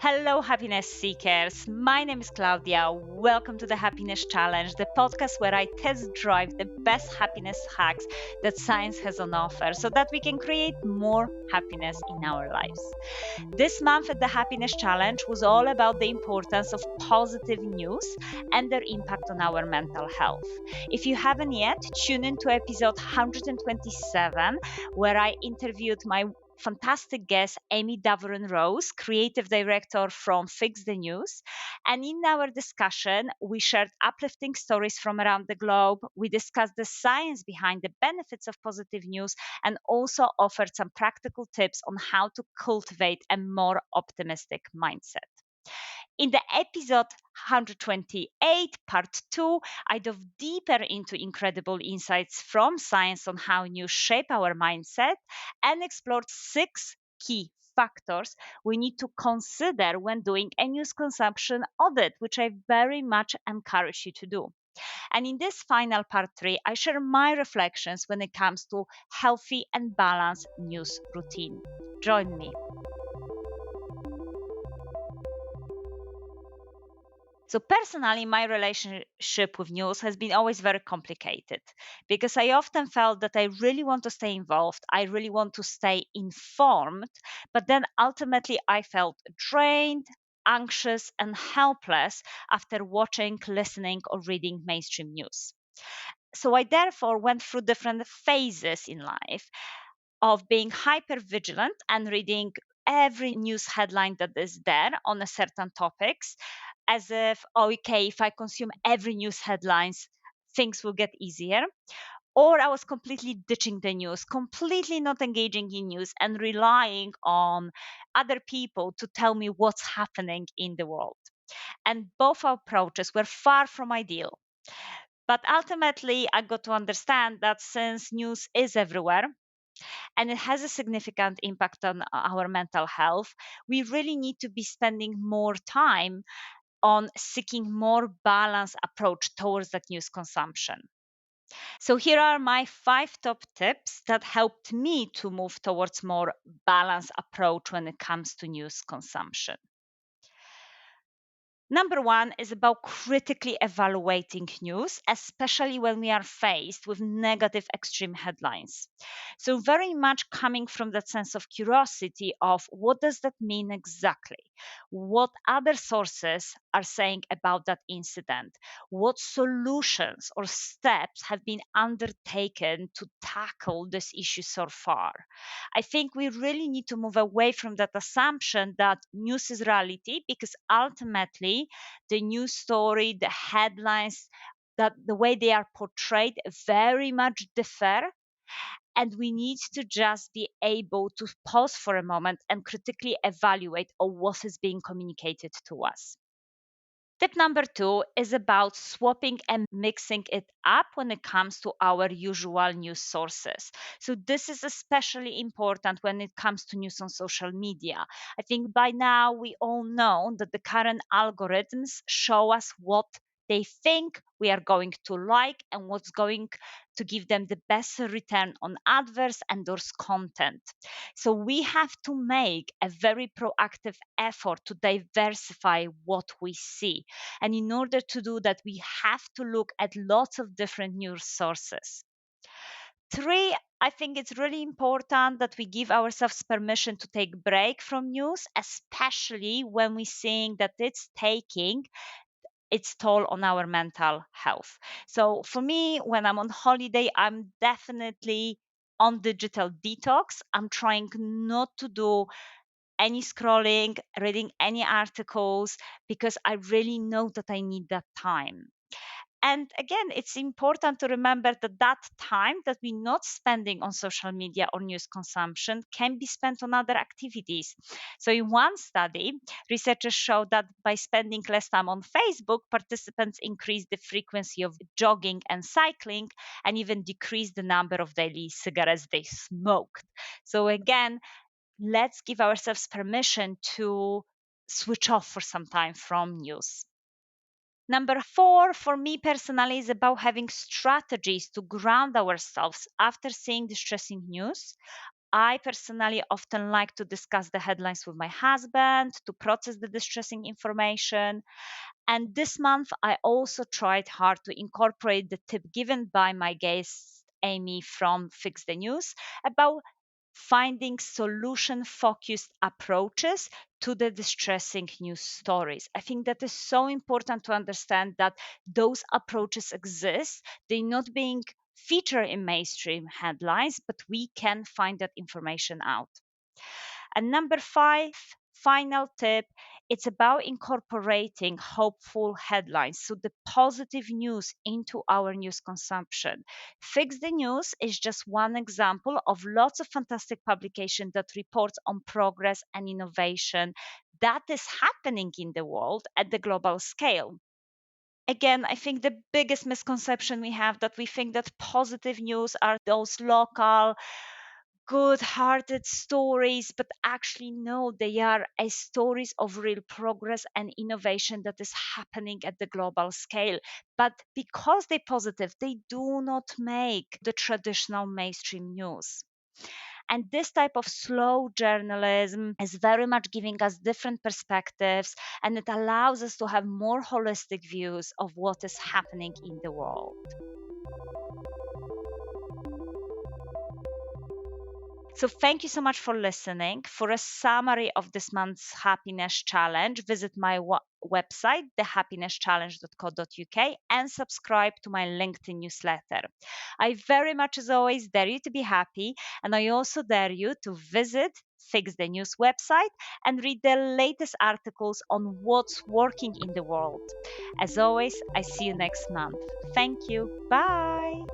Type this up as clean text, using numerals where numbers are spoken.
Hello, happiness seekers. My name is Klaudia. Welcome to the Happiness Challenge, the podcast where I test drive the best happiness hacks that science has on offer so that we can create more happiness in our lives. This month at the Happiness Challenge was all about the importance of positive news and their impact on our mental health. If you haven't yet, tune in to episode 127, where I interviewed my fantastic guest, Amy Davoren Rose, creative director from Fix the News. And in our discussion, we shared uplifting stories from around the globe. We discussed the science behind the benefits of positive news and also offered some practical tips on how to cultivate a more optimistic mindset. In the episode 128, part 2, I dove deeper into incredible insights from science on how news shape our mindset and explored 6 key factors we need to consider when doing a news consumption audit, which I very much encourage you to do. And in this final part 3, I share my reflections when it comes to healthy and balanced news routine. Join me. So personally, my relationship with news has been always very complicated because I often felt that I really want to stay involved. I really want to stay informed. But then ultimately, I felt drained, anxious, and helpless after watching, listening, or reading mainstream news. So I therefore went through different phases in life of being hyper vigilant and reading every news headline that is there on a certain topics, as if, oh, okay, if I consume every news headlines, things will get easier. Or I was completely ditching the news, completely not engaging in news and relying on other people to tell me what's happening in the world. And both approaches were far from ideal. But ultimately, I got to understand that since news is everywhere, and it has a significant impact on our mental health, we really need to be spending more time on seeking more balanced approach towards that news consumption. So here are my 5 top tips that helped me to move towards more balanced approach when it comes to news consumption. Number 1 is about critically evaluating news, especially when we are faced with negative extreme headlines. So, very much coming from that sense of curiosity of what does that mean exactly? What other sources are saying about that incident? What solutions or steps have been undertaken to tackle this issue so far? I think we really need to move away from that assumption that news is reality because ultimately the news story, the headlines, that the way they are portrayed very much differ. And we need to just be able to pause for a moment and critically evaluate what is being communicated to us. Tip number 2 is about swapping and mixing it up when it comes to our usual news sources. So, this is especially important when it comes to news on social media. I think by now we all know that the current algorithms show us what they think we are going to like and what's going to give them the best return on adverts and those content. So we have to make a very proactive effort to diversify what we see. And in order to do that, we have to look at lots of different news sources. 3, I think it's really important that we give ourselves permission to take break from news, especially when we're seeing that it's taking its toll on our mental health. So for me, when I'm on holiday, I'm definitely on digital detox. I'm trying not to do any scrolling, reading any articles, because I really know that I need that time. And again, it's important to remember that that time that we're not spending on social media or news consumption can be spent on other activities. So, in one study, researchers showed that by spending less time on Facebook, participants increased the frequency of jogging and cycling and even decreased the number of daily cigarettes they smoked. So, again, let's give ourselves permission to switch off for some time from news. Number 4, for me personally, is about having strategies to ground ourselves after seeing distressing news. I personally often like to discuss the headlines with my husband to process the distressing information. And this month, I also tried hard to incorporate the tip given by my guest, Amy from Fix the News, about finding solution focused approaches to the distressing news stories. I think that is so important to understand that those approaches exist. They're not being featured in mainstream headlines, but we can find that information out. And number five, final tip, it's about incorporating hopeful headlines, so the positive news into our news consumption. Fix the News is just one example of lots of fantastic publications that reports on progress and innovation that is happening in the world at the global scale. Again, I think the biggest misconception we have that we think that positive news are those local good hearted stories, but actually, no, they are a stories of real progress and innovation that is happening at the global scale. But because they're positive, they do not make the traditional mainstream news. And this type of slow journalism is very much giving us different perspectives, and it allows us to have more holistic views of what is happening in the world. So, thank you so much for listening. For a summary of this month's happiness challenge, visit my website, thehappinesschallenge.co.uk, and subscribe to my LinkedIn newsletter. I very much, as always, dare you to be happy, and I also dare you to visit Fix the News website and read the latest articles on what's working in the world. As always, I see you next month. Thank you. Bye.